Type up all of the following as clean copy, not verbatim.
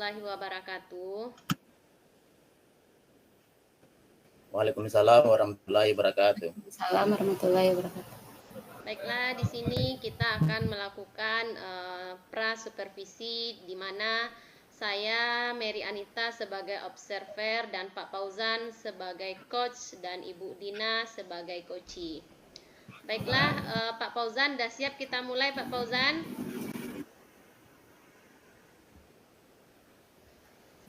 warahmatullahi wabarakatuh. Waalaikumsalam warahmatullahi wabarakatuh. Assalamualaikum warahmatullahi wabarakatuh. Baiklah, di sini kita akan melakukan pra-supervisi di mana saya Mary Anita sebagai observer dan Pak Fauzan sebagai coach dan Ibu Dina sebagai coachee. Baiklah, Pak Fauzan, sudah siap kita mulai Pak Fauzan?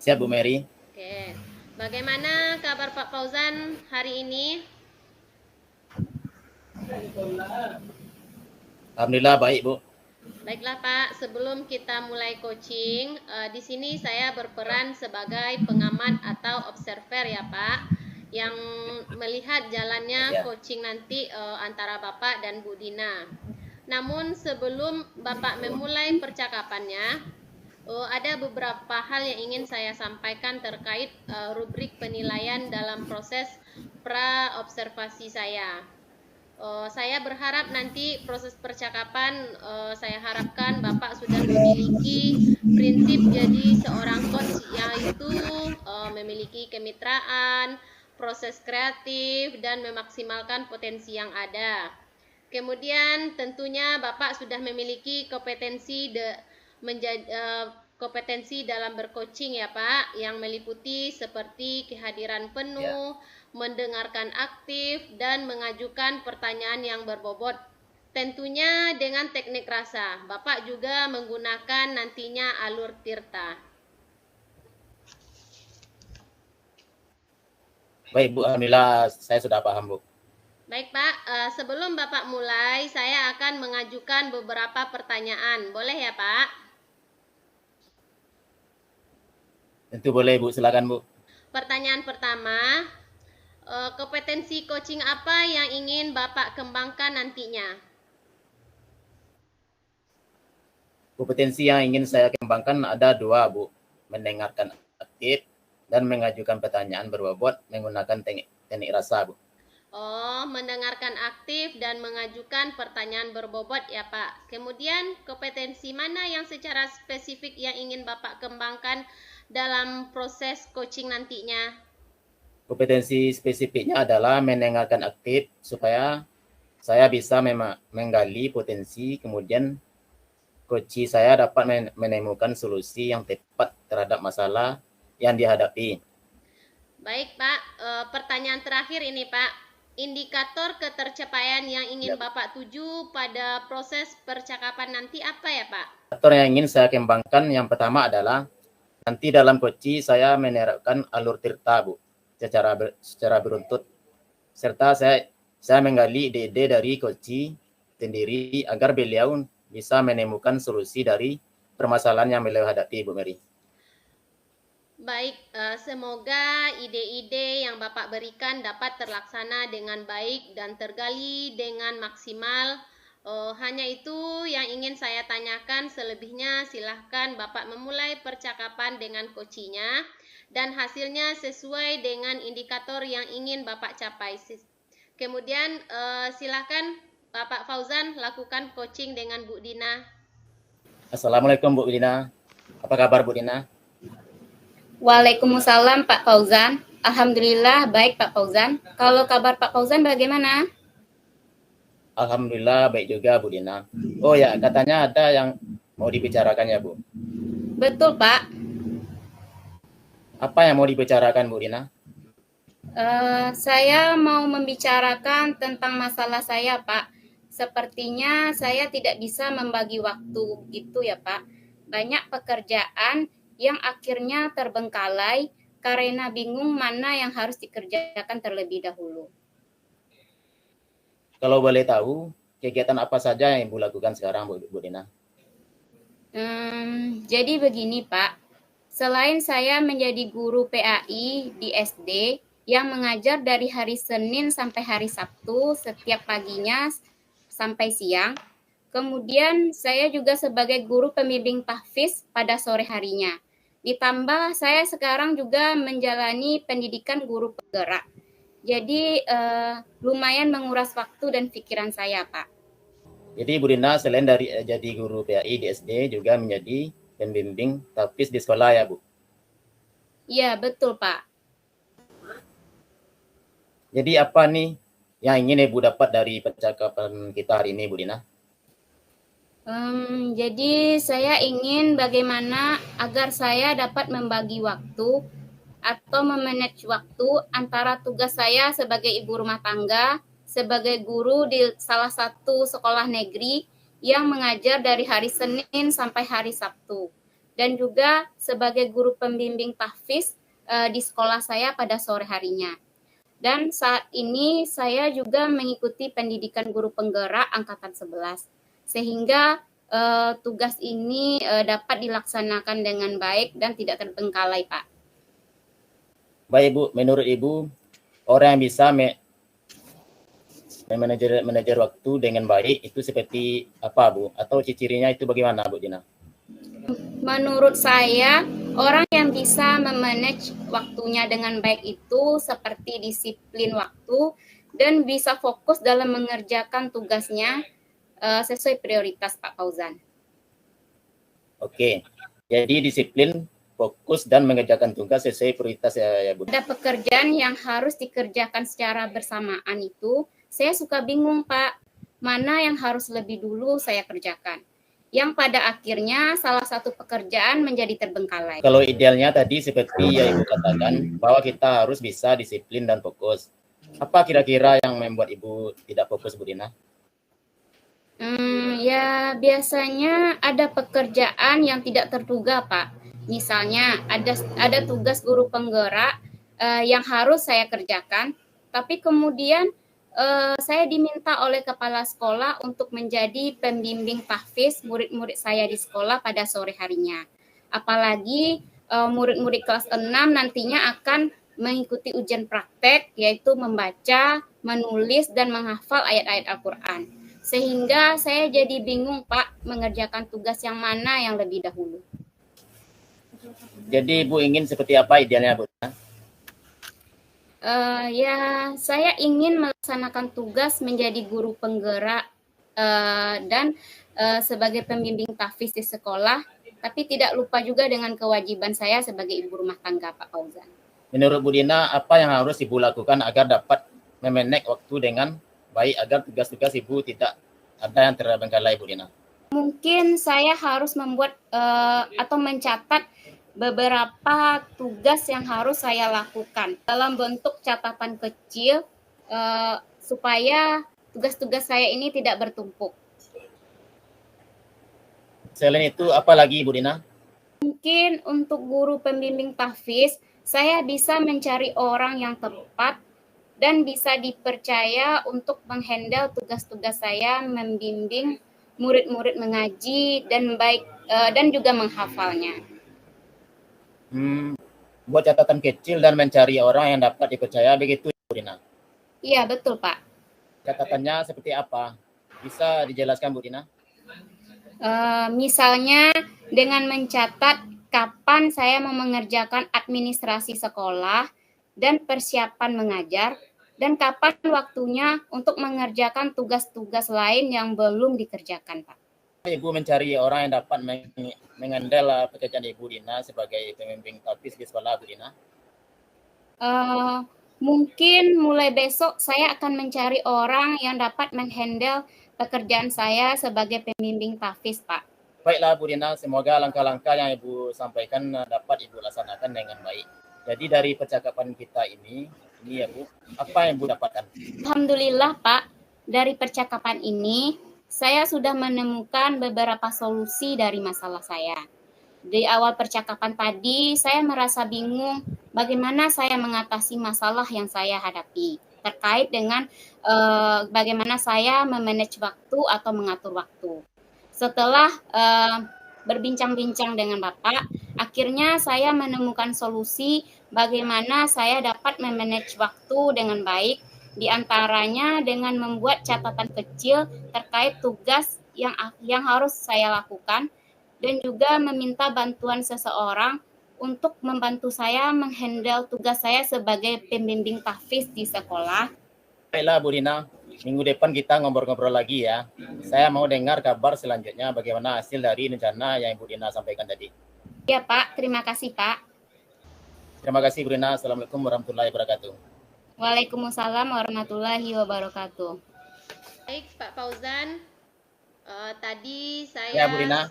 Siap Bu Mary. Oke, bagaimana kabar Pak Fauzan hari ini? Alhamdulillah baik Bu. Baiklah Pak, sebelum kita mulai coaching, di sini saya berperan sebagai pengamat atau observer ya Pak, yang melihat jalannya coaching nanti antara Bapak dan Bu Dina. Namun sebelum Bapak memulai percakapannya, ada beberapa hal yang ingin saya sampaikan terkait rubrik penilaian dalam proses pra-observasi saya. Saya berharap nanti proses percakapan, saya harapkan Bapak sudah memiliki prinsip jadi seorang coach, yaitu memiliki kemitraan, proses kreatif, dan memaksimalkan potensi yang ada. Kemudian tentunya Bapak sudah memiliki kompetensi kompetensi dalam bercoaching ya Pak, yang meliputi seperti kehadiran penuh, mendengarkan aktif, dan mengajukan pertanyaan yang berbobot. Tentunya dengan teknik rasa. Bapak juga menggunakan nantinya alur tirta. Baik Bu, alhamdulillah saya sudah paham Bu. Baik Pak, sebelum Bapak mulai, saya akan mengajukan beberapa pertanyaan. Boleh ya Pak? Tentu boleh Bu, silakan Bu. Pertanyaan pertama, kompetensi coaching apa yang ingin Bapak kembangkan nantinya? Kompetensi yang ingin saya kembangkan ada dua Bu. Mendengarkan aktif dan mengajukan pertanyaan berbobot menggunakan teknik rasa Bu. Oh, mendengarkan aktif dan mengajukan pertanyaan berbobot ya Pak. Kemudian kompetensi mana yang secara spesifik yang ingin Bapak kembangkan dalam proses coaching nantinya? Kompetensi spesifiknya adalah mendengarkan aktif supaya saya bisa menggali potensi, kemudian coach saya dapat menemukan solusi yang tepat terhadap masalah yang dihadapi. Baik Pak, pertanyaan terakhir ini Pak. Indikator ketercapaian yang ingin Bapak tuju pada proses percakapan nanti apa ya Pak? Indikator yang ingin saya kembangkan yang pertama adalah nanti dalam coach saya menerapkan alur tirta Bu, secara beruntut, serta saya menggali ide-ide dari coach sendiri agar beliau bisa menemukan solusi dari permasalahan yang beliau hadapi Bu Mary. Baik, semoga ide-ide yang Bapak berikan dapat terlaksana dengan baik dan tergali dengan maksimal. Hanya itu yang ingin saya tanyakan, selebihnya silahkan Bapak memulai percakapan dengan coachnya dan hasilnya sesuai dengan indikator yang ingin Bapak capai. Kemudian silahkan Bapak Fauzan lakukan coaching dengan Bu Dina. Assalamualaikum Bu Dina. Apa kabar Bu Dina? Waalaikumsalam Pak Fauzan. Alhamdulillah baik Pak Fauzan. Kalau kabar Pak Fauzan bagaimana? Alhamdulillah baik juga Bu Dina. Oh ya, katanya ada yang mau dibicarakan ya Bu? Betul Pak. Apa yang mau dibicarakan Bu Dina? Saya mau membicarakan tentang masalah saya Pak. Sepertinya saya tidak bisa membagi waktu gitu ya Pak. Banyak pekerjaan yang akhirnya terbengkalai karena bingung mana yang harus dikerjakan terlebih dahulu. Kalau boleh tahu, kegiatan apa saja yang Ibu lakukan sekarang Bu Dina? Jadi begini Pak. Selain saya menjadi guru PAI di SD yang mengajar dari hari Senin sampai hari Sabtu setiap paginya sampai siang, kemudian saya juga sebagai guru pembimbing tahfiz pada sore harinya. Ditambah saya sekarang juga menjalani pendidikan guru penggerak. Jadi lumayan menguras waktu dan pikiran saya Pak. Jadi Bu Dina selain dari jadi guru PAI di SD juga menjadi pembimbing tahfiz di sekolah ya Bu. Iya, betul Pak. Jadi apa nih yang ingin Ibu dapat dari percakapan kita hari ini Bu Dina? Jadi saya ingin bagaimana agar saya dapat membagi waktu atau memanage waktu antara tugas saya sebagai ibu rumah tangga, sebagai guru di salah satu sekolah negeri yang mengajar dari hari Senin sampai hari Sabtu, dan juga sebagai guru pembimbing tahfiz di sekolah saya pada sore harinya. Dan saat ini saya juga mengikuti pendidikan guru penggerak angkatan 11, sehingga tugas ini dapat dilaksanakan dengan baik dan tidak terbengkalai, Pak. Baik Bu, menurut Ibu orang yang bisa manajer waktu dengan baik itu seperti apa Bu? Atau ciri-cirinya itu bagaimana Bu Dina? Menurut saya, orang yang bisa memanage waktunya dengan baik itu seperti disiplin waktu dan bisa fokus dalam mengerjakan tugasnya sesuai prioritas, Pak Fauzan. Oke, jadi disiplin, fokus, dan mengerjakan tugas sesuai prioritas ya Bu. Ada pekerjaan yang harus dikerjakan secara bersamaan itu, saya suka bingung Pak, mana yang harus lebih dulu saya kerjakan. Yang pada akhirnya salah satu pekerjaan menjadi terbengkalai. Kalau idealnya tadi seperti yang Ibu katakan, bahwa kita harus bisa disiplin dan fokus. Apa kira-kira yang membuat Ibu tidak fokus Bu Dina? Ya biasanya ada pekerjaan yang tidak terduga Pak. Misalnya ada tugas guru penggerak yang harus saya kerjakan, tapi kemudian saya diminta oleh kepala sekolah untuk menjadi pembimbing tahfiz murid-murid saya di sekolah pada sore harinya. Apalagi murid-murid kelas 6 nantinya akan mengikuti ujian praktek, yaitu membaca, menulis, dan menghafal ayat-ayat Al-Quran. Sehingga saya jadi bingung Pak, mengerjakan tugas yang mana yang lebih dahulu. Jadi Ibu ingin seperti apa idealnya Bu Dina? Ya, saya ingin melaksanakan tugas menjadi guru penggerak dan sebagai pembimbing tahfiz di sekolah, tapi tidak lupa juga dengan kewajiban saya sebagai ibu rumah tangga, Pak Fauzan. Menurut Bu Dina, apa yang harus Ibu lakukan agar dapat memanage waktu dengan baik agar tugas-tugas Ibu tidak ada yang terbengkalai Bu Dina? Mungkin saya harus membuat atau mencatat beberapa tugas yang harus saya lakukan dalam bentuk catatan kecil supaya tugas-tugas saya ini tidak bertumpuk. Selain itu, apa lagi Bu Dina? Mungkin untuk guru pembimbing tahfiz, saya bisa mencari orang yang tepat dan bisa dipercaya untuk menghandle tugas-tugas saya membimbing murid-murid mengaji dan juga menghafalnya. Buat catatan kecil dan mencari orang yang dapat dipercaya, begitu Bu Dina? Iya, betul Pak. Catatannya seperti apa? Bisa dijelaskan Bu Dina? Misalnya dengan mencatat kapan saya mau mengerjakan administrasi sekolah dan persiapan mengajar, dan kapan waktunya untuk mengerjakan tugas-tugas lain yang belum dikerjakan, Pak. Ibu mencari orang yang dapat mengendal pekerjaan Ibu Dina sebagai pembimbing tahfiz di sekolah Bu Dina? Mungkin mulai besok saya akan mencari orang yang dapat menghandle pekerjaan saya sebagai pembimbing tahfiz, Pak. Baiklah Bu Dina, semoga langkah-langkah yang Ibu sampaikan dapat Ibu laksanakan dengan baik. Jadi dari percakapan kita ini ya Bu, apa yang Ibu dapatkan? Alhamdulillah Pak, dari percakapan ini saya sudah menemukan beberapa solusi dari masalah saya. Di awal percakapan tadi, saya merasa bingung bagaimana saya mengatasi masalah yang saya hadapi terkait dengan bagaimana saya memanage waktu atau mengatur waktu. Setelah berbincang-bincang dengan Bapak, akhirnya saya menemukan solusi bagaimana saya dapat memanage waktu dengan baik, di antaranya dengan membuat catatan kecil terkait tugas yang harus saya lakukan, dan juga meminta bantuan seseorang untuk membantu saya menghandle tugas saya sebagai pembimbing tahfiz di sekolah. Baiklah Bu Dina, minggu depan kita ngobrol-ngobrol lagi ya. Saya mau dengar kabar selanjutnya bagaimana hasil dari rencana yang Ibu Dina sampaikan tadi. Ya Pak, terima kasih Pak. Terima kasih Bu Dina. Assalamualaikum warahmatullahi wabarakatuh. Waalaikumsalam warahmatullahi wabarakatuh. Baik Pak Fauzan, tadi Ya, Bu Dina.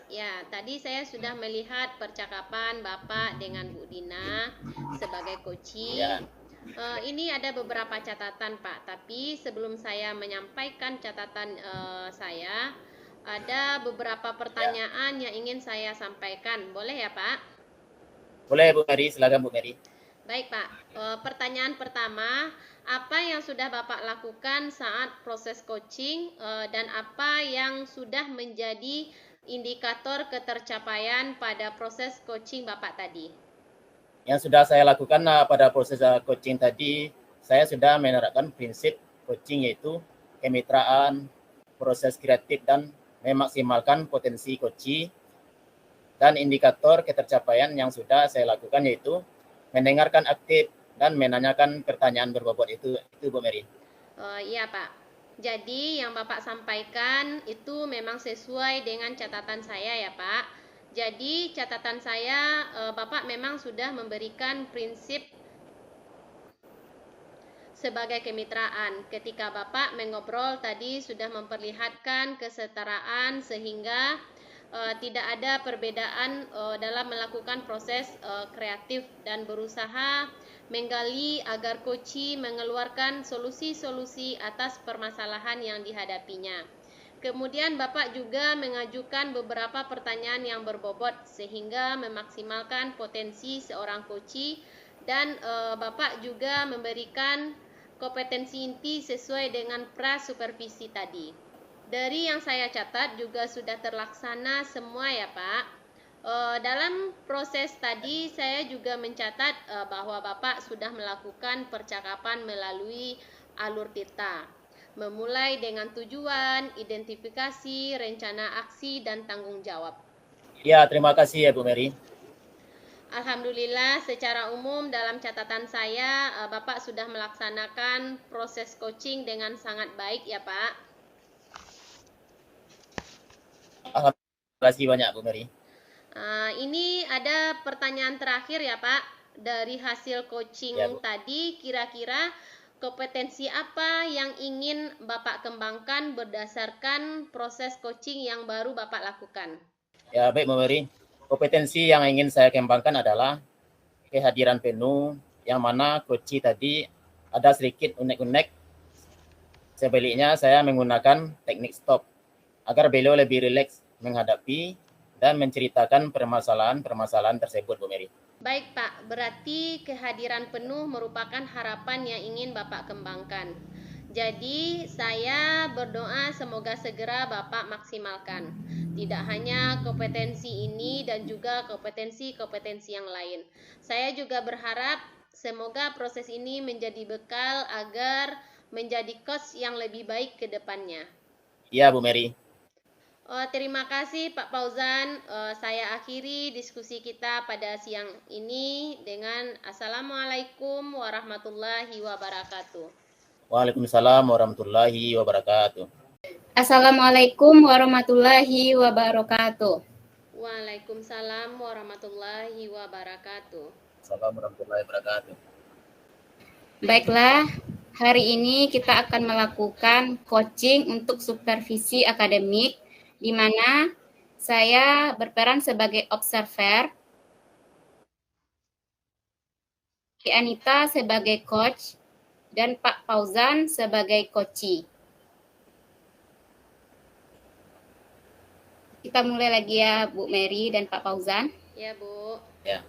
tadi saya sudah melihat percakapan Bapak dengan Bu Dina sebagai coaching. Ya. Ini ada beberapa catatan Pak, tapi sebelum saya menyampaikan catatan saya, ada beberapa pertanyaan yang ingin saya sampaikan. Boleh ya Pak? Boleh Bu Mary, silakan Bu Mary. Baik Pak, pertanyaan pertama, apa yang sudah Bapak lakukan saat proses coaching dan apa yang sudah menjadi indikator ketercapaian pada proses coaching Bapak tadi? Yang sudah saya lakukan pada proses coaching tadi, saya sudah menerapkan prinsip coaching yaitu kemitraan, proses kreatif, dan memaksimalkan potensi coaching. Dan indikator ketercapaian yang sudah saya lakukan yaitu mendengarkan aktif dan menanyakan pertanyaan berbobot. Itu Bu Mary. Iya Pak. Jadi yang Bapak sampaikan itu memang sesuai dengan catatan saya ya Pak. Jadi catatan saya, Bapak memang sudah memberikan prinsip sebagai kemitraan. Ketika Bapak mengobrol tadi sudah memperlihatkan kesetaraan sehingga tidak ada perbedaan dalam melakukan proses kreatif dan berusaha menggali agar coach mengeluarkan solusi-solusi atas permasalahan yang dihadapinya. Kemudian Bapak juga mengajukan beberapa pertanyaan yang berbobot sehingga memaksimalkan potensi seorang coach dan Bapak juga memberikan kompetensi inti sesuai dengan pra-supervisi tadi. Dari yang saya catat juga sudah terlaksana semua ya Pak. Dalam proses tadi saya juga mencatat bahwa Bapak sudah melakukan percakapan melalui alur Tirta. Memulai dengan tujuan, identifikasi, rencana aksi, dan tanggung jawab. Ya, terima kasih ya Bu Mary. Alhamdulillah secara umum dalam catatan saya Bapak sudah melaksanakan proses coaching dengan sangat baik ya Pak. Terima kasih banyak Bu Mary. Ini ada pertanyaan terakhir ya Pak. Dari hasil coaching Ya, tadi kira-kira kompetensi apa yang ingin Bapak kembangkan berdasarkan proses coaching yang baru Bapak lakukan? Ya, baik Bu Mary. Kompetensi yang ingin saya kembangkan adalah kehadiran penuh, yang mana coach tadi ada sedikit unek-unek. Sebaliknya saya menggunakan teknik stop agar beliau lebih rileks menghadapi dan menceritakan permasalahan tersebut, Bu Mary. Baik Pak, berarti kehadiran penuh merupakan harapan yang ingin Bapak kembangkan. Jadi saya berdoa semoga segera Bapak maksimalkan. Tidak hanya kompetensi ini dan juga kompetensi-kompetensi yang lain. Saya juga berharap semoga proses ini menjadi bekal agar menjadi coach yang lebih baik ke depannya. Iya Bu Mary. Terima kasih Pak Fauzan. Saya akhiri diskusi kita pada siang ini dengan Assalamualaikum warahmatullahi wabarakatuh. Waalaikumsalam warahmatullahi wabarakatuh. Assalamualaikum warahmatullahi wabarakatuh. Waalaikumsalam warahmatullahi wabarakatuh. Assalamualaikum warahmatullahi wabarakatuh. Baiklah, hari ini kita akan melakukan coaching untuk supervisi akademik, di mana saya berperan sebagai observer, Anita sebagai coach, dan Pak Fauzan sebagai coachee. Kita mulai lagi ya Bu Mary dan Pak Fauzan. Ya Bu. Ya.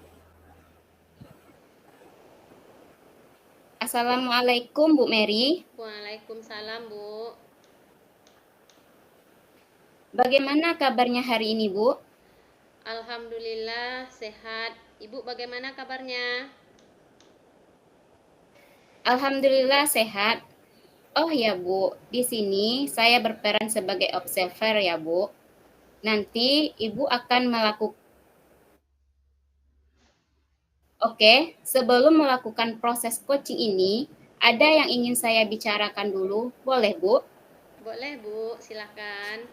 Assalamualaikum Bu Mary. Waalaikumsalam Bu. Bagaimana kabarnya hari ini Bu? Alhamdulillah sehat. Ibu bagaimana kabarnya? Alhamdulillah sehat. Oh ya Bu, di sini saya berperan sebagai observer ya Bu. Nanti Ibu akan melakukan Oke, sebelum melakukan proses coaching ini, ada yang ingin saya bicarakan dulu. Boleh, Bu? Boleh, Bu. Silakan.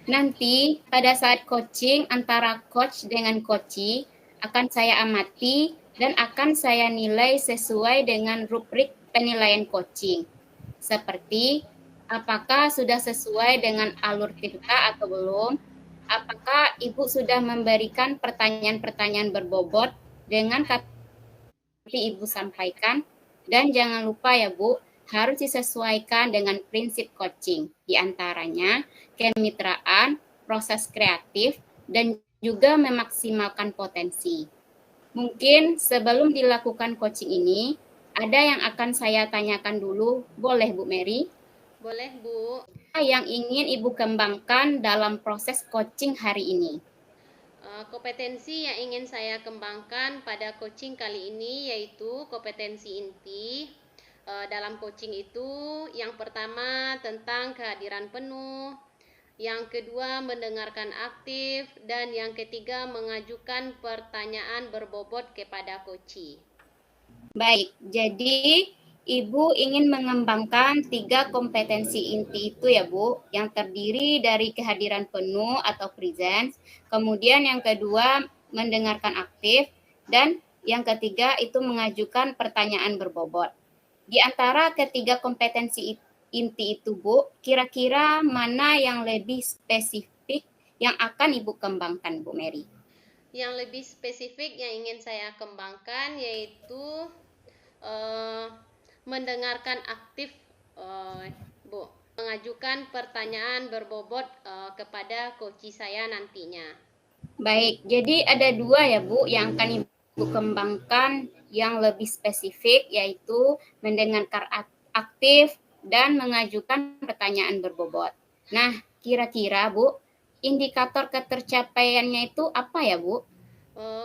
Nanti pada saat coaching antara coach dengan coachee akan saya amati dan akan saya nilai sesuai dengan rubrik penilaian coaching. Seperti apakah sudah sesuai dengan alur Tirta atau belum? Apakah Ibu sudah memberikan pertanyaan-pertanyaan berbobot dengan kata Ibu sampaikan? Dan jangan lupa ya Bu, harus disesuaikan dengan prinsip coaching. Di antaranya kemitraan, proses kreatif, dan juga memaksimalkan potensi. Mungkin sebelum dilakukan coaching ini, ada yang akan saya tanyakan dulu. Boleh Bu Mary? Boleh, Bu. Yang ingin Ibu kembangkan dalam proses coaching hari ini? Kompetensi yang ingin saya kembangkan pada coaching kali ini yaitu kompetensi inti. Dalam coaching itu, yang pertama tentang kehadiran penuh, yang kedua mendengarkan aktif, dan yang ketiga mengajukan pertanyaan berbobot kepada coachee. Baik, jadi Ibu ingin mengembangkan 3 kompetensi inti itu ya Bu, yang terdiri dari kehadiran penuh atau presence, kemudian yang kedua mendengarkan aktif, dan yang ketiga itu mengajukan pertanyaan berbobot. Di antara ketiga kompetensi inti itu Bu, kira-kira mana yang lebih spesifik yang akan Ibu kembangkan Bu Mary? Yang lebih spesifik yang ingin saya kembangkan yaitu mendengarkan aktif, Bu. Mengajukan pertanyaan berbobot kepada coachee saya nantinya. Baik, jadi ada 2 ya Bu yang akan Ibu kembangkan yang lebih spesifik, yaitu mendengarkan aktif dan mengajukan pertanyaan berbobot. Nah, kira-kira Bu, indikator ketercapaiannya itu apa ya Bu?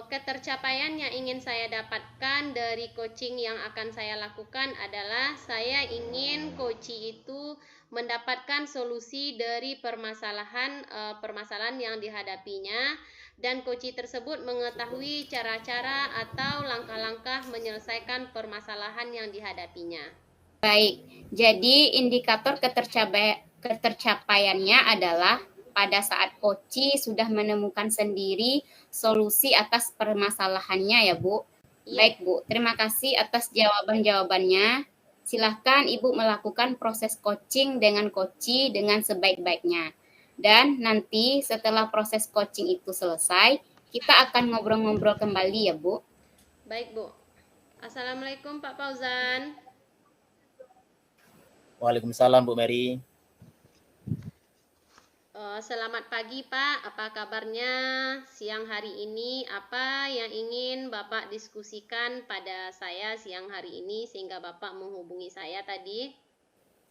Ketercapaian yang ingin saya dapatkan dari coaching yang akan saya lakukan adalah saya ingin coachee itu mendapatkan solusi dari permasalahan yang dihadapinya, dan coachee tersebut mengetahui cara-cara atau langkah-langkah menyelesaikan permasalahan yang dihadapinya. Baik, jadi indikator ketercapaiannya adalah pada saat coachee sudah menemukan sendiri solusi atas permasalahannya ya Bu. Iya. Baik Bu, terima kasih atas jawaban-jawabannya. Silahkan Ibu melakukan proses coaching dengan coachee dengan sebaik-baiknya. Dan nanti setelah proses coaching itu selesai, kita akan ngobrol-ngobrol kembali ya Bu. Baik Bu. Assalamualaikum Pak Fauzan. Waalaikumsalam Bu Mary. Selamat pagi Pak, apa kabarnya siang hari ini? Apa yang ingin Bapak diskusikan pada saya siang hari ini sehingga Bapak menghubungi saya tadi?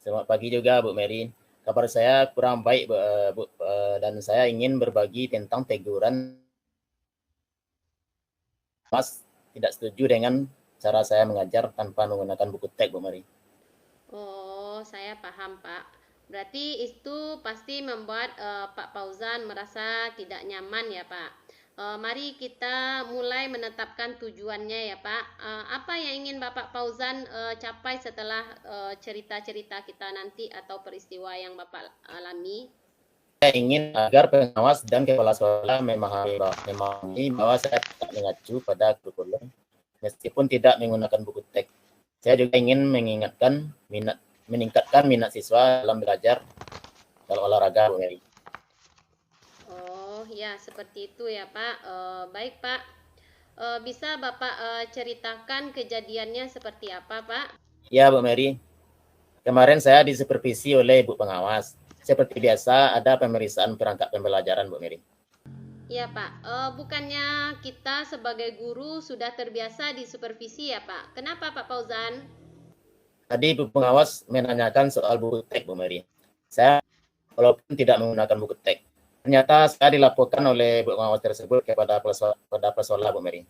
Selamat pagi juga Bu Mary. Kabar saya kurang baik Bu, dan saya ingin berbagi tentang teguran. Mas tidak setuju dengan cara saya mengajar tanpa menggunakan buku teks Bu Mary. Oh, saya paham Pak. Berarti itu pasti membuat Pak Fauzan merasa tidak nyaman ya Pak. Mari kita mulai menetapkan tujuannya ya Pak. Apa yang ingin Bapak Fauzan capai setelah cerita-cerita kita nanti atau peristiwa yang Bapak alami? Saya ingin agar pengawas dan kepala sekolah memahami bahwa saya tetap mengacu pada kurikulum meskipun tidak menggunakan buku teks. Saya juga ingin meningkatkan minat siswa dalam belajar dalam olahraga Bu Mary. Oh ya, seperti itu ya Pak. Baik Pak. Bisa Bapak ceritakan kejadiannya seperti apa Pak? Ya Bu Mary, kemarin saya disupervisi oleh Ibu Pengawas. Seperti biasa ada pemeriksaan perangkat pembelajaran Bu Mary. Ya Pak, bukannya kita sebagai guru sudah terbiasa disupervisi ya Pak? Kenapa Pak Fauzan? Tadi Ibu Pengawas menanyakan soal buku teks Bu Mary. Saya walaupun tidak menggunakan buku teks, ternyata saya dilaporkan oleh Ibu Pengawas tersebut kepada Pelsola Bu Mary.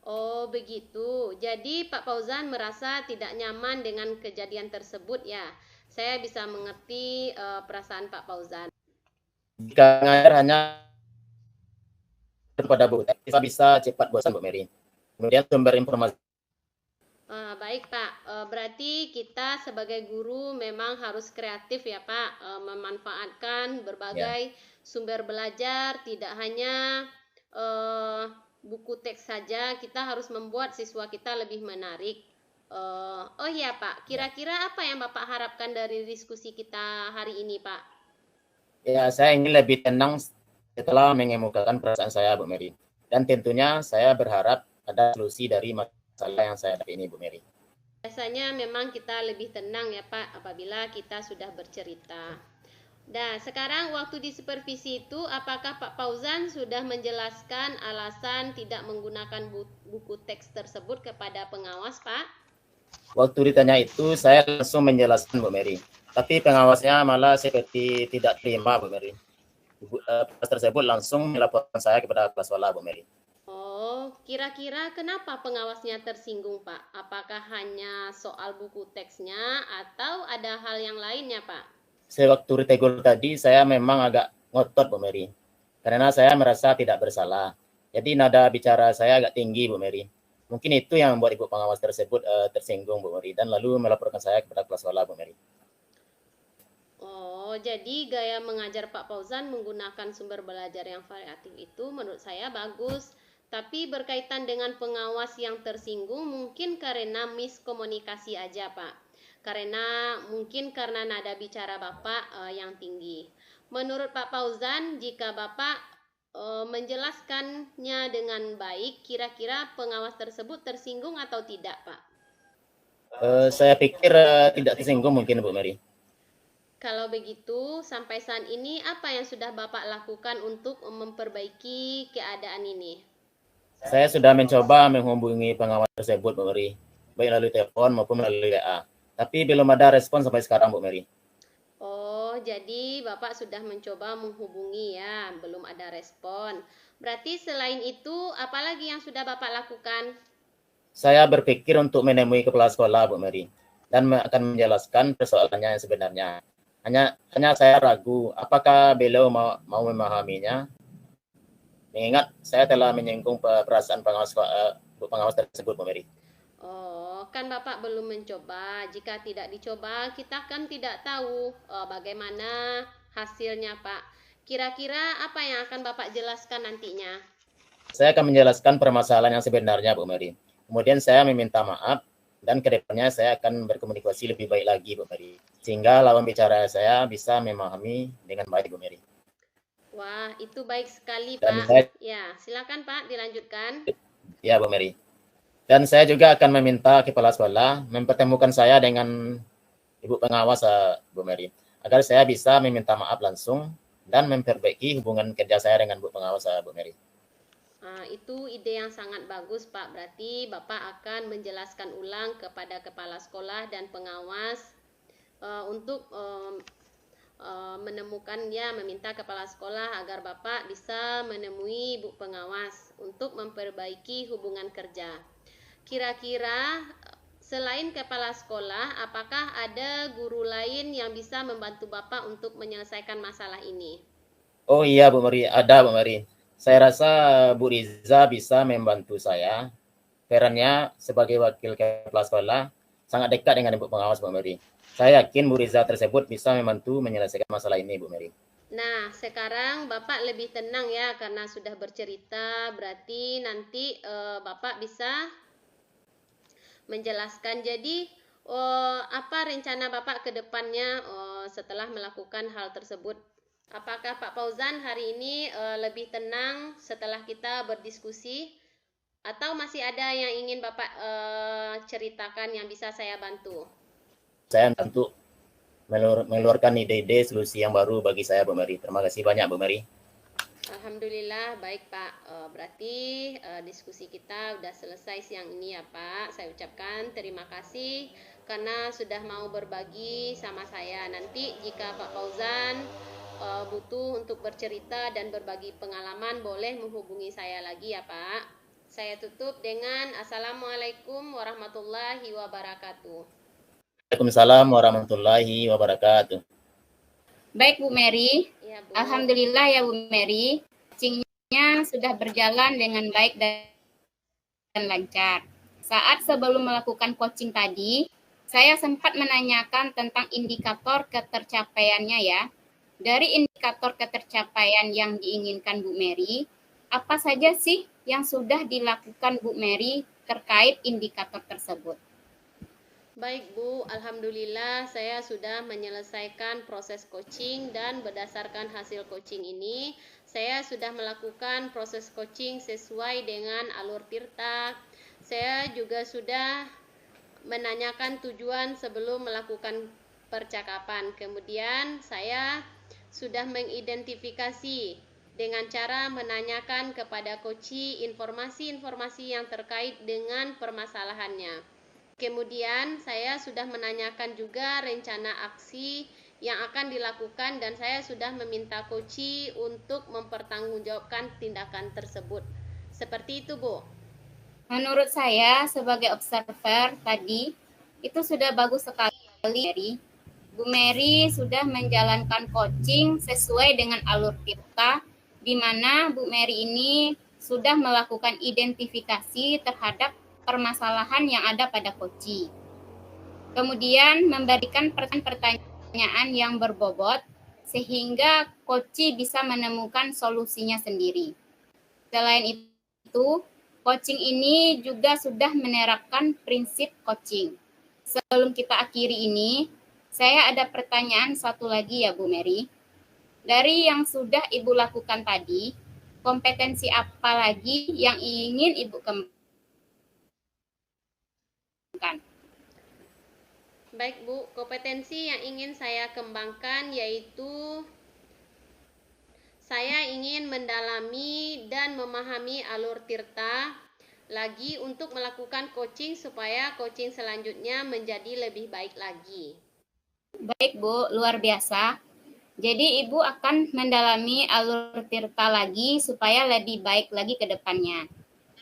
Oh begitu, jadi Pak Fauzan merasa tidak nyaman dengan kejadian tersebut ya. Saya bisa mengerti perasaan Pak Fauzan. Jika mengajar hanya pada buku teks, kita bisa cepat bosan Bu Mary. Kemudian sumber informasi Baik Pak, berarti kita sebagai guru memang harus kreatif ya Pak, memanfaatkan Ya, berbagai sumber belajar, tidak hanya buku teks saja, kita harus membuat siswa kita lebih menarik. Oh iya Pak, ya. kira-kira apa yang Bapak harapkan dari diskusi kita hari ini Pak? Ya, saya ingin lebih tenang setelah mengemukakan perasaan saya, Bu Mary. Dan tentunya saya berharap ada solusi dari masalah yang saya hadapi ini, Bu Mary. Biasanya memang kita lebih tenang ya Pak apabila kita sudah bercerita. Nah, sekarang waktu di supervisi itu apakah Pak Fauzan sudah menjelaskan alasan tidak menggunakan buku teks tersebut kepada pengawas, Pak? Waktu ditanya itu, saya langsung menjelaskan, Bu Mary. Tapi pengawasnya malah seperti tidak terima, Bu Mary. Kelas tersebut langsung melaporkan saya kepada kelas wala, Bu Mary. Oh, kira-kira kenapa pengawasnya tersinggung, Pak? Apakah hanya soal buku teksnya atau ada hal yang lainnya, Pak? Sewaktu ditegur tadi, saya memang agak ngotot, Bu Mary. Karena saya merasa tidak bersalah. Jadi nada bicara saya agak tinggi, Bu Mary. Mungkin itu yang membuat ibu pengawas tersebut tersinggung, Bu Mary, dan lalu melaporkan saya kepada kelas wala, Bu Mary. Oh, jadi gaya mengajar Pak Fauzan menggunakan sumber belajar yang variatif itu menurut saya bagus. Tapi berkaitan dengan pengawas yang tersinggung mungkin karena miskomunikasi aja, Pak. Mungkin karena nada bicara Bapak yang tinggi. Menurut Pak Fauzan, jika Bapak menjelaskannya dengan baik, kira-kira pengawas tersebut tersinggung atau tidak, Pak? Saya pikir tidak tersinggung mungkin, Bu Mary. Kalau begitu, sampai saat ini apa yang sudah Bapak lakukan untuk memperbaiki keadaan ini? Saya sudah mencoba menghubungi pengawas tersebut, Bu Mary, baik melalui telepon maupun melalui WA. Tapi belum ada respon sampai sekarang, Bu Mary. Oh, jadi Bapak sudah mencoba menghubungi ya, belum ada respon. Berarti selain itu, apalagi yang sudah Bapak lakukan? Saya berpikir untuk menemui kepala sekolah, Bu Mary, dan akan menjelaskan persoalannya yang sebenarnya. Hanya saya ragu apakah beliau mau memahaminya, mengingat saya telah menyinggung perasaan pengawas tersebut, Bu Mary. Oh, kan Bapak belum mencoba. Jika tidak dicoba, kita kan tidak tahu bagaimana hasilnya, Pak. Kira-kira apa yang akan Bapak jelaskan nantinya? Saya akan menjelaskan permasalahan yang sebenarnya, Bu Mary. Kemudian saya meminta maaf, dan kedepannya saya akan berkomunikasi lebih baik lagi, Bu Mary. Sehingga lawan bicara saya bisa memahami dengan baik, Bu Mary. Wah, itu baik sekali, Dan Pak. Ya, silakan Pak, dilanjutkan. Ya, Bu Mary. Dan saya juga akan meminta kepala sekolah mempertemukan saya dengan Ibu pengawas, Bu Mary, agar saya bisa meminta maaf langsung dan memperbaiki hubungan kerja saya dengan Bu pengawas, Bu Mary. Itu ide yang sangat bagus, Pak. Berarti Bapak akan menjelaskan ulang kepada kepala sekolah dan pengawas untuk menemukan ya, meminta kepala sekolah agar Bapak bisa menemui Bu pengawas untuk memperbaiki hubungan kerja. Kira-kira selain kepala sekolah, apakah ada guru lain yang bisa membantu Bapak untuk menyelesaikan masalah ini? Oh iya, Bu Mary, ada, Bu Mary. Saya rasa Bu Riza bisa membantu saya. Perannya sebagai wakil kepala sekolah sangat dekat dengan Ibu pengawas, Bu Mary. Saya yakin Bu Riza tersebut bisa membantu menyelesaikan masalah ini, Bu Mary. Nah, sekarang Bapak lebih tenang ya karena sudah bercerita. Berarti nanti Bapak bisa menjelaskan. Jadi, apa rencana Bapak ke depannya setelah melakukan hal tersebut? Apakah Pak Fauzan hari ini lebih tenang setelah kita berdiskusi? Atau masih ada yang ingin Bapak ceritakan yang bisa saya bantu? Saya tentu mengeluarkan ide-ide solusi yang baru bagi saya, Bu Mary. Terima kasih banyak, Bu Mary. Alhamdulillah, baik Pak. Berarti diskusi kita udah selesai siang ini ya Pak. Saya ucapkan terima kasih karena sudah mau berbagi sama saya. Nanti jika Pak Fauzan butuh untuk bercerita dan berbagi pengalaman, boleh menghubungi saya lagi ya Pak. Saya tutup dengan Assalamualaikum warahmatullahi wabarakatuh. Waalaikumsalam warahmatullahi wabarakatuh. Baik Bu Mary, Ya, Bu. Alhamdulillah ya Bu Mary, coachingnya sudah berjalan dengan baik dan lancar. Saat sebelum melakukan coaching tadi, saya sempat menanyakan tentang indikator ketercapaiannya ya. Dari indikator ketercapaian yang diinginkan Bu Mary, apa saja sih yang sudah dilakukan Bu Mary terkait indikator tersebut? Baik Bu, Alhamdulillah saya sudah menyelesaikan proses coaching dan berdasarkan hasil coaching ini, saya sudah melakukan proses coaching sesuai dengan alur Tirta. Saya juga sudah menanyakan tujuan sebelum melakukan percakapan. Kemudian saya sudah mengidentifikasi dengan cara menanyakan kepada coach informasi-informasi yang terkait dengan permasalahannya. Kemudian saya sudah menanyakan juga rencana aksi yang akan dilakukan dan saya sudah meminta coach untuk mempertanggungjawabkan tindakan tersebut. Seperti itu, Bu. Menurut saya sebagai observer tadi itu sudah bagus sekali. Bu Mary sudah menjalankan coaching sesuai dengan alur Tirta, di mana Bu Mary ini sudah melakukan identifikasi terhadap permasalahan yang ada pada coach. Kemudian memberikan pertanyaan yang berbobot sehingga coach bisa menemukan solusinya sendiri. Selain itu, coaching ini juga sudah menerapkan prinsip coaching. Sebelum kita akhiri ini, saya ada pertanyaan satu lagi ya Bu Mary. Dari yang sudah Ibu lakukan tadi, kompetensi apa lagi yang ingin Ibu kembangkan? Baik Bu, kompetensi yang ingin saya kembangkan yaitu saya ingin mendalami dan memahami alur Tirta lagi untuk melakukan coaching supaya coaching selanjutnya menjadi lebih baik lagi. Baik Bu, luar biasa. Jadi Ibu akan mendalami alur Tirta lagi supaya lebih baik lagi ke depannya.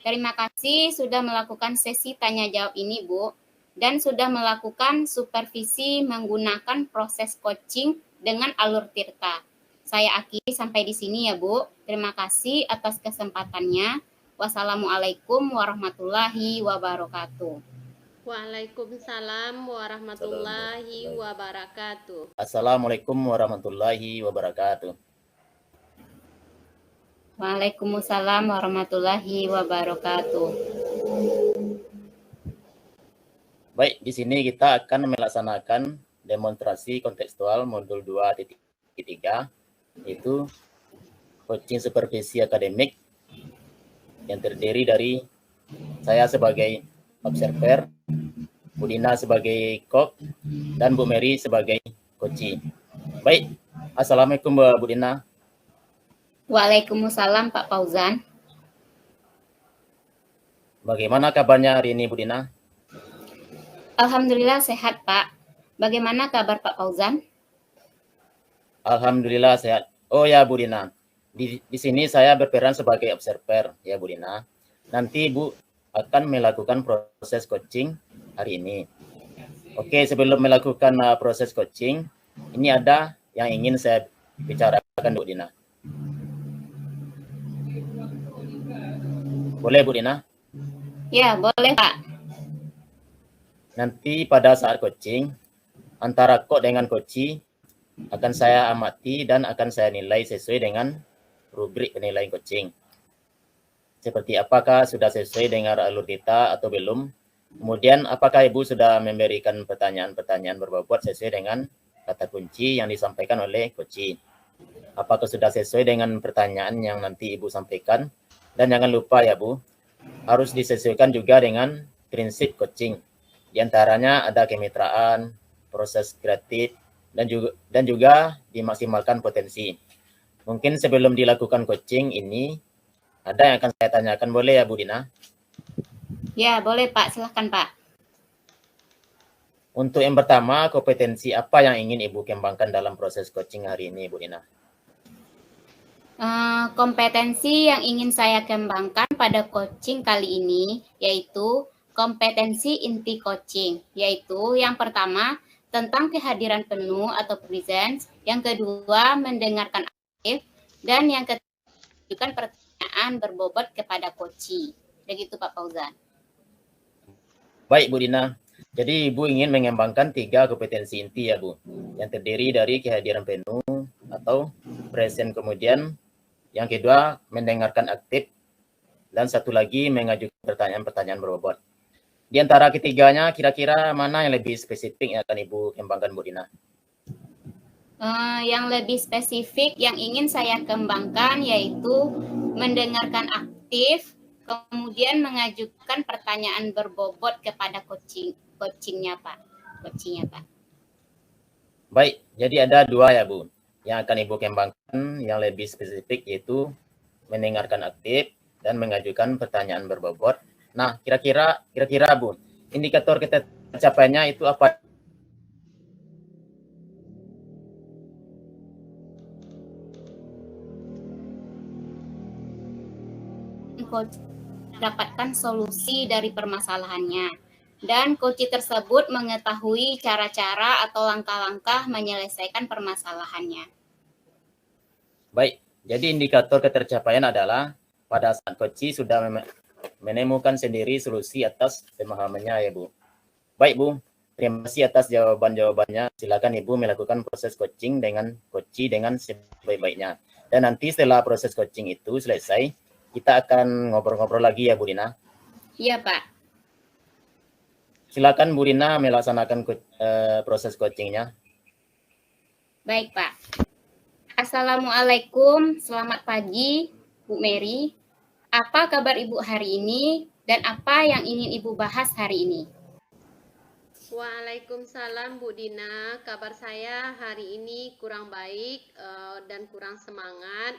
Terima kasih sudah melakukan sesi tanya jawab ini Bu, dan sudah melakukan supervisi menggunakan proses coaching dengan alur Tirta. Saya akhiri sampai di sini ya Bu. Terima kasih atas kesempatannya. Wassalamualaikum warahmatullahi wabarakatuh. Waalaikumsalam warahmatullahi wabarakatuh. Assalamualaikum warahmatullahi wabarakatuh. Waalaikumsalam warahmatullahi wabarakatuh. Baik, di sini kita akan melaksanakan demonstrasi kontekstual modul 2.3, yaitu coaching supervisi akademik yang terdiri dari saya sebagai observer, Bu Dina sebagai kok, dan Bu Mary sebagai coach. Baik, Assalamualaikum Bu Dina. Waalaikumsalam Pak Fauzan. Bagaimana kabarnya hari ini Bu Dina? Alhamdulillah sehat Pak. Bagaimana kabar Pak Fauzan? Alhamdulillah sehat. Oh ya Bu Dina, di sini saya berperan sebagai observer ya Bu Dina. Nanti Bu akan melakukan proses coaching hari ini. Oke, sebelum melakukan proses coaching, ini ada yang ingin saya bicarakan Bu Dina. Boleh Bu Dina? Ya, boleh Pak. Nanti pada saat coaching, antara kok dengan coach akan saya amati dan akan saya nilai sesuai dengan rubrik penilaian coaching. Seperti apakah sudah sesuai dengan alur kita atau belum. Kemudian apakah Ibu sudah memberikan pertanyaan-pertanyaan berbobot sesuai dengan kata kunci yang disampaikan oleh coach. Apakah sudah sesuai dengan pertanyaan yang nanti Ibu sampaikan. Dan jangan lupa ya Bu, harus disesuaikan juga dengan prinsip coaching. Di antaranya ada kemitraan, proses kreatif, dan juga dimaksimalkan potensi. Mungkin sebelum dilakukan coaching ini, ada yang akan saya tanyakan, boleh ya Bu Dina? Ya, boleh Pak, silahkan Pak. Untuk yang pertama, kompetensi apa yang ingin Ibu kembangkan dalam proses coaching hari ini Bu Dina? Kompetensi yang ingin saya kembangkan pada coaching kali ini yaitu kompetensi inti coaching, yaitu yang pertama tentang kehadiran penuh atau presence, yang kedua mendengarkan aktif, dan yang ketiga pertanyaan berbobot kepada coach. Begitu Pak Fauzan. Baik Bu Dina, jadi Ibu ingin mengembangkan 3 kompetensi inti ya Bu, yang terdiri dari kehadiran penuh atau present, kemudian yang kedua mendengarkan aktif, dan satu lagi mengajukan pertanyaan-pertanyaan berbobot. Di antara ketiganya kira-kira mana yang lebih spesifik yang akan Ibu kembangkan Bu Dina? Yang lebih spesifik yang ingin saya kembangkan yaitu mendengarkan aktif, kemudian mengajukan pertanyaan berbobot kepada coachingnya Pak. Baik, jadi ada 2 ya Bu, yang akan Ibu kembangkan yang lebih spesifik, yaitu mendengarkan aktif dan mengajukan pertanyaan berbobot. Nah, kira-kira Bu, indikator tercapainya itu apa? Coach dapatkan solusi dari permasalahannya, dan coach tersebut mengetahui cara-cara atau langkah-langkah menyelesaikan permasalahannya. Baik, jadi indikator ketercapaian adalah pada saat coach sudah menemukan sendiri solusi atas pemahamannya ya Bu. Baik Bu, terima kasih atas jawaban-jawabannya. Silakan Ibu melakukan proses coaching dengan sebaik-baiknya. Dan nanti setelah proses coaching itu selesai, kita akan ngobrol-ngobrol lagi ya Bu Dina. Iya Pak. Silakan Bu Dina melaksanakan proses coachingnya. Baik Pak. Assalamualaikum, selamat pagi Bu Mary. Apa kabar Ibu hari ini dan apa yang ingin Ibu bahas hari ini? Waalaikumsalam Bu Dina, kabar saya hari ini kurang baik dan kurang semangat.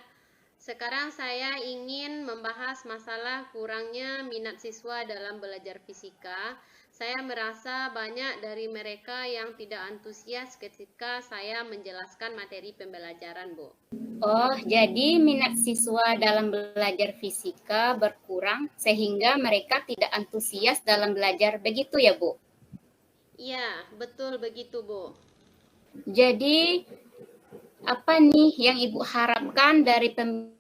Sekarang saya ingin membahas masalah kurangnya minat siswa dalam belajar fisika. Saya merasa banyak dari mereka yang tidak antusias ketika saya menjelaskan materi pembelajaran, Bu. Oh, jadi minat siswa dalam belajar fisika berkurang sehingga mereka tidak antusias dalam belajar, begitu ya, Bu? Iya, betul begitu, Bu. Jadi, apa nih yang Ibu harapkan dari pembicaraan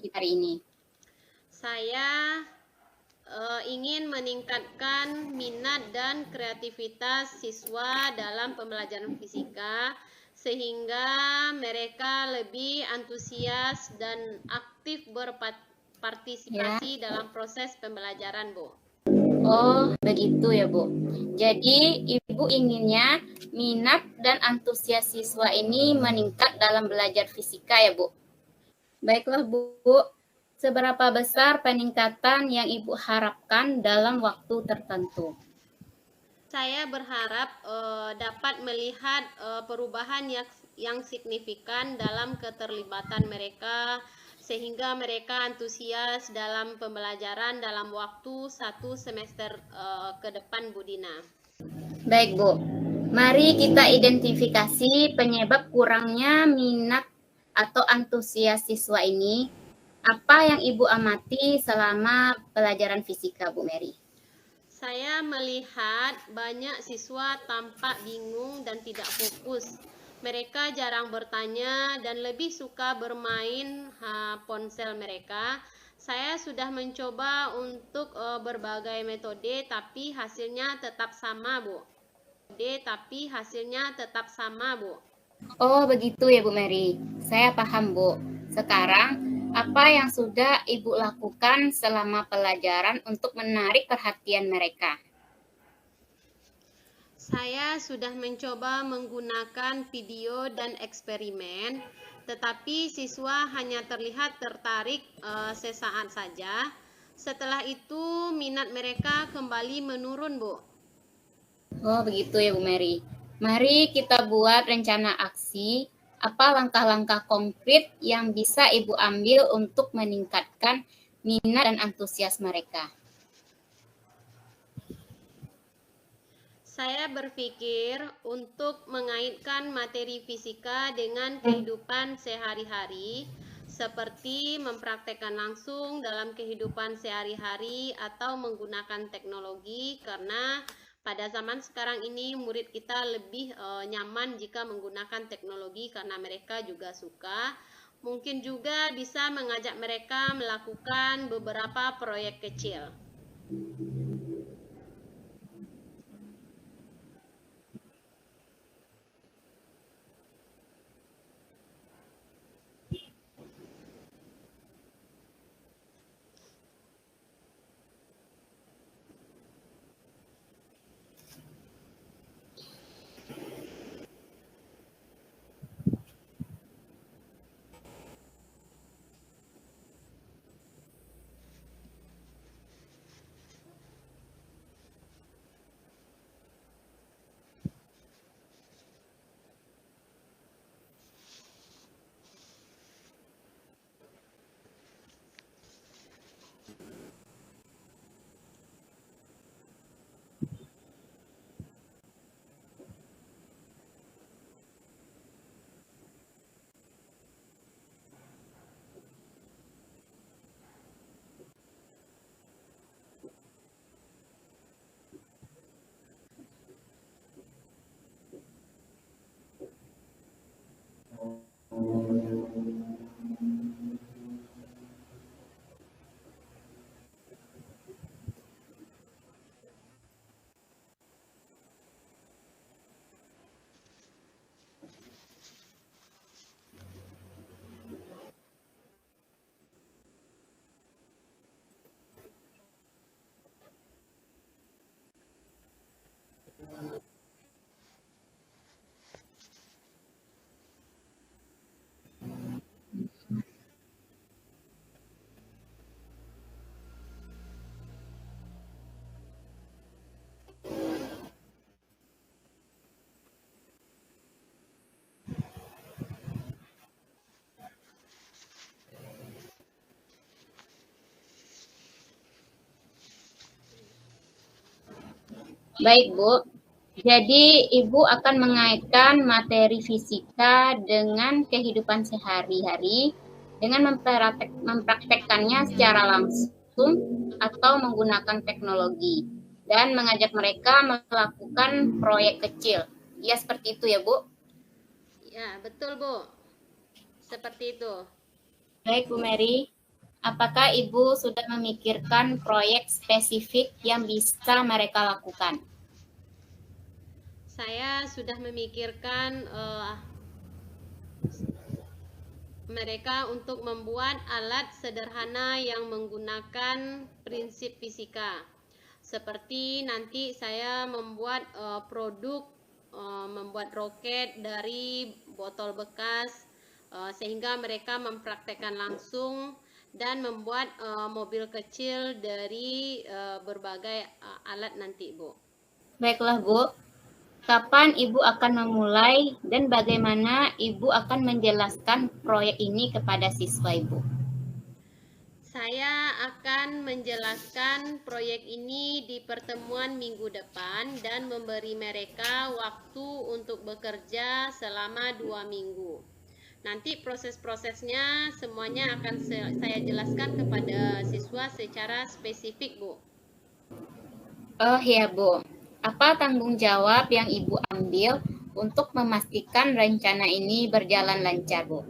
kita hari ini? Saya ingin meningkatkan minat dan kreativitas siswa dalam pembelajaran fisika sehingga mereka lebih antusias dan aktif berpartisipasi dalam proses pembelajaran, Bu. Oh, begitu ya, Bu. Jadi, Ibu inginnya minat dan antusias siswa ini meningkat dalam belajar fisika ya, Bu? Baiklah, Bu. Seberapa besar peningkatan yang Ibu harapkan dalam waktu tertentu? Saya berharap dapat melihat perubahan yang signifikan dalam keterlibatan mereka sehingga mereka antusias dalam pembelajaran dalam waktu 1 semester ke depan, Bu Dina. Baik, Bu. Mari kita identifikasi penyebab kurangnya minat atau antusias siswa ini. Apa yang Ibu amati selama pelajaran fisika, Bu Mary? Saya melihat banyak siswa tampak bingung dan tidak fokus. Mereka jarang bertanya dan lebih suka bermain ponsel mereka. Saya sudah mencoba untuk berbagai metode, tapi hasilnya tetap sama, Bu. Oh, begitu ya, Bu Mary. Saya paham, Bu. Sekarang, apa yang sudah Ibu lakukan selama pelajaran untuk menarik perhatian mereka? Saya sudah mencoba menggunakan video dan eksperimen, tetapi siswa hanya terlihat tertarik sesaat saja. Setelah itu, minat mereka kembali menurun, Bu. Oh, begitu ya, Bu Mary. Mari kita buat rencana aksi. Apa langkah-langkah konkret yang bisa Ibu ambil untuk meningkatkan minat dan antusias mereka? Saya berpikir untuk mengaitkan materi fisika dengan kehidupan sehari-hari, seperti mempraktekkan langsung dalam kehidupan sehari-hari atau menggunakan teknologi, karena pada zaman sekarang ini murid kita lebih nyaman jika menggunakan teknologi karena mereka juga suka. Mungkin juga bisa mengajak mereka melakukan beberapa proyek kecil. Baik, Bu. Jadi, Ibu akan mengaitkan materi fisika dengan kehidupan sehari-hari dengan mempraktekkannya secara langsung atau menggunakan teknologi dan mengajak mereka melakukan proyek kecil. Ya, seperti itu ya, Bu? Ya, betul, Bu. Seperti itu. Baik, Bu Mary. Apakah Ibu sudah memikirkan proyek spesifik yang bisa mereka lakukan? Saya sudah memikirkan mereka untuk membuat alat sederhana yang menggunakan prinsip fisika. Seperti nanti saya membuat produk, membuat roket dari botol bekas, sehingga mereka mempraktekkan langsung dan membuat mobil kecil dari berbagai alat nanti, Bu. Baiklah, Bu. Kapan Ibu akan memulai dan bagaimana Ibu akan menjelaskan proyek ini kepada siswa Ibu? Saya akan menjelaskan proyek ini di pertemuan minggu depan dan memberi mereka waktu untuk bekerja selama 2 minggu. Nanti proses-prosesnya semuanya akan saya jelaskan kepada siswa secara spesifik, Bu. Oh ya, Bu. Apa tanggung jawab yang Ibu ambil untuk memastikan rencana ini berjalan lancar, Bu?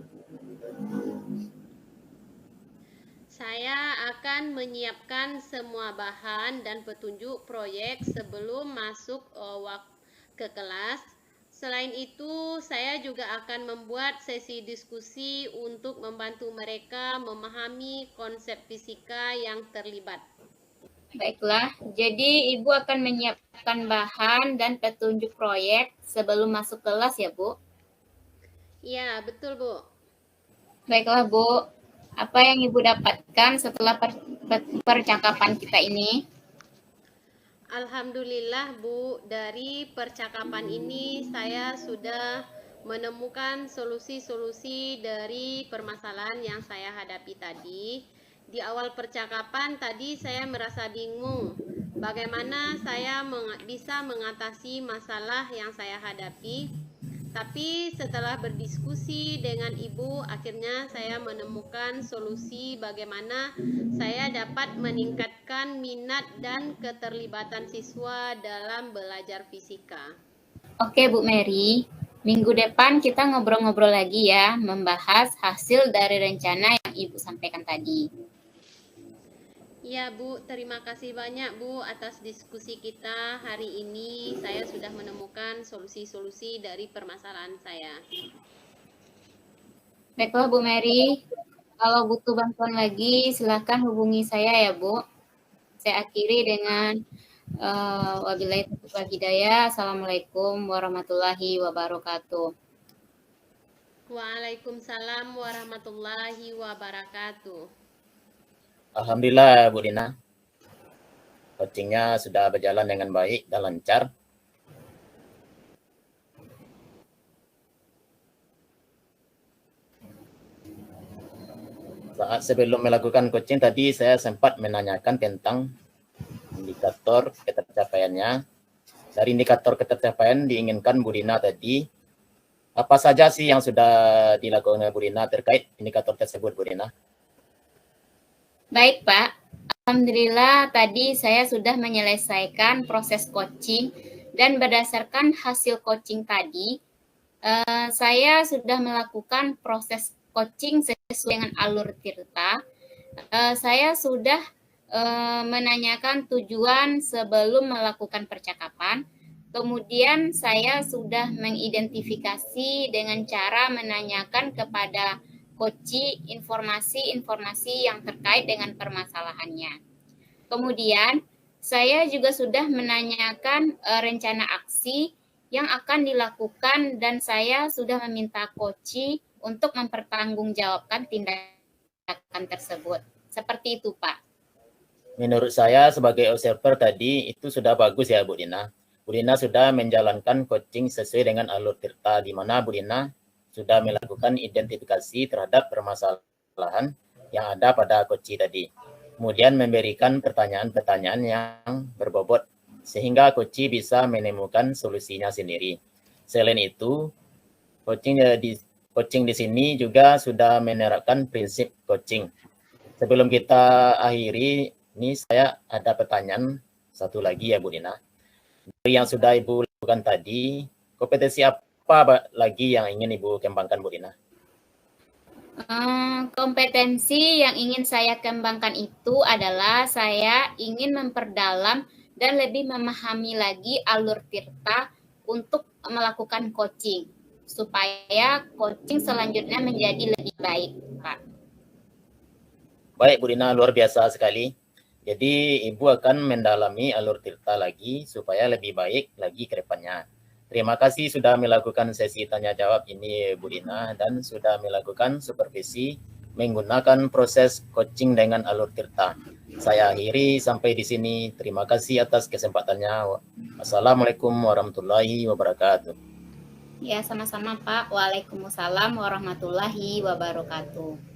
Saya akan menyiapkan semua bahan dan petunjuk proyek sebelum masuk ke kelas. Selain itu, saya juga akan membuat sesi diskusi untuk membantu mereka memahami konsep fisika yang terlibat. Baiklah, jadi Ibu akan menyiapkan bahan dan petunjuk proyek sebelum masuk kelas ya, Bu? Iya, betul, Bu. Baiklah, Bu. Apa yang Ibu dapatkan setelah percakapan kita ini? Alhamdulillah, Bu, dari percakapan ini saya sudah menemukan solusi-solusi dari permasalahan yang saya hadapi tadi. Di awal percakapan tadi saya merasa bingung bagaimana saya bisa mengatasi masalah yang saya hadapi. Tapi setelah berdiskusi dengan Ibu, akhirnya saya menemukan solusi bagaimana saya dapat meningkatkan minat dan keterlibatan siswa dalam belajar fisika. Oke, Bu Mary. Minggu depan kita ngobrol-ngobrol lagi ya, membahas hasil dari rencana yang Ibu sampaikan tadi. Ya, Bu, terima kasih banyak, Bu, atas diskusi kita hari ini. Saya sudah menemukan solusi-solusi dari permasalahan saya. Baiklah, Bu Mary. Kalau butuh bantuan lagi, silakan hubungi saya ya, Bu. Saya akhiri dengan wabillahi taufiq wal hidayah. Assalamualaikum warahmatullahi wabarakatuh. Waalaikumsalam warahmatullahi wabarakatuh. Alhamdulillah, Bu Dina. Coachingnya sudah berjalan dengan baik dan lancar. Saat sebelum melakukan coaching tadi saya sempat menanyakan tentang indikator ketercapaiannya. Dari indikator ketercapaian diinginkan Bu Dina tadi, apa saja sih yang sudah dilakukan Bu Dina terkait indikator tersebut, Bu Dina? Baik, Pak. Alhamdulillah tadi saya sudah menyelesaikan proses coaching dan berdasarkan hasil coaching tadi, saya sudah melakukan proses coaching sesuai dengan alur Tirta. Saya sudah menanyakan tujuan sebelum melakukan percakapan. Kemudian saya sudah mengidentifikasi dengan cara menanyakan kepada coach informasi-informasi yang terkait dengan permasalahannya. Kemudian Saya juga sudah menanyakan rencana aksi yang akan dilakukan dan saya sudah meminta coach untuk mempertanggungjawabkan tindakan tersebut. Seperti itu, Pak. Menurut saya sebagai observer tadi itu sudah bagus ya Bu Dina. Bu Dina sudah menjalankan coaching sesuai dengan alur tirta, di mana Bu Dina sudah melakukan identifikasi terhadap permasalahan yang ada pada coaching tadi. Kemudian memberikan pertanyaan-pertanyaan yang berbobot sehingga coaching bisa menemukan solusinya sendiri. Selain itu, coaching di sini juga sudah menerapkan prinsip coaching. Sebelum kita akhiri, ini saya ada pertanyaan satu lagi ya Bu Dina. Dari yang sudah Ibu lakukan tadi, kompetensi apa lagi yang ingin Ibu kembangkan Bu Dina? Kompetensi yang ingin saya kembangkan itu adalah saya ingin memperdalam dan lebih memahami lagi alur tirta untuk melakukan coaching supaya coaching selanjutnya menjadi lebih baik, Pak. Baik Bu Dina, luar biasa sekali. Jadi Ibu akan mendalami alur tirta lagi supaya lebih baik lagi ke depannya. Terima kasih sudah melakukan sesi tanya jawab ini Bu Dina dan sudah melakukan supervisi menggunakan proses coaching dengan alur tirta. Saya akhiri sampai di sini. Terima kasih atas kesempatannya. Assalamualaikum warahmatullahi wabarakatuh. Ya, sama-sama Pak. Waalaikumsalam warahmatullahi wabarakatuh.